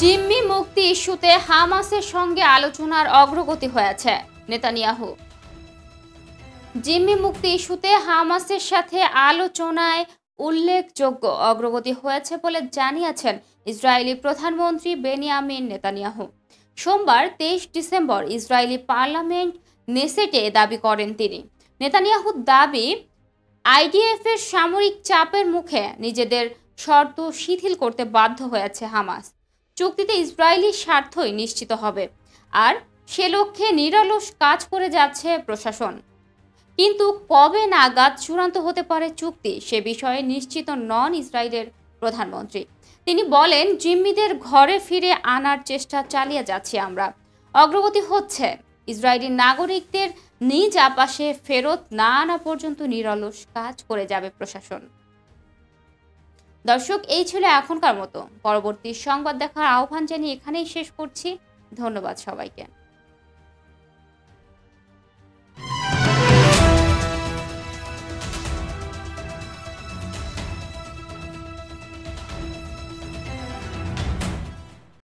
জিম্মি মুক্তি ইস্যুতে হামাসের সঙ্গে আলোচনার অগ্রগতি হয়েছে নেতানিয়াহু। জিম্মি মুক্তি ইস্যুতে হামাসের সাথে আলোচনায় উল্লেখযোগ্য অগ্রগতি হয়েছে বলে জানিয়েছেন ইসরায়েলি প্রধানমন্ত্রী বেনিয়ামিন নেতানিয়াহু। সোমবার 23 ডিসেম্বর ইসরায়েলি পার্লামেন্ট নেসেটে দাবি করেন তিনি। নেতানিয়াহুর দাবি, আইডিএফের সামরিক চাপের মুখে নিজেদের শর্ত শিথিল করতে বাধ্য হয়েছে হামাস। চুক্তিতে ইসরায়েলি স্বার্থই নিশ্চিত হবে, আর সে লক্ষ্যে নিরলস কাজ করে যাচ্ছে প্রশাসন। কিন্তু কবে নাগাদ চূড়ান্ত হতে পারে চুক্তি, সে বিষয়ে নিশ্চিত নন ইসরায়েলের প্রধানমন্ত্রী। তিনি বলেন, জিম্মিদের ঘরে ফিরে আনার চেষ্টা চালিয়ে যাচ্ছি আমরা। অগ্রগতি হচ্ছে। ইসরায়েলি নাগরিকদের নিজ আবাসে ফেরত না আনা পর্যন্ত নিরলস কাজ করে যাবে প্রশাসন। দর্শক, এই ছিল এখনকার মতো। পরবর্তী সংবাদ দেখার আহ্বান জানিয়ে এখানেই শেষ করছি। ধন্যবাদ সবাইকে।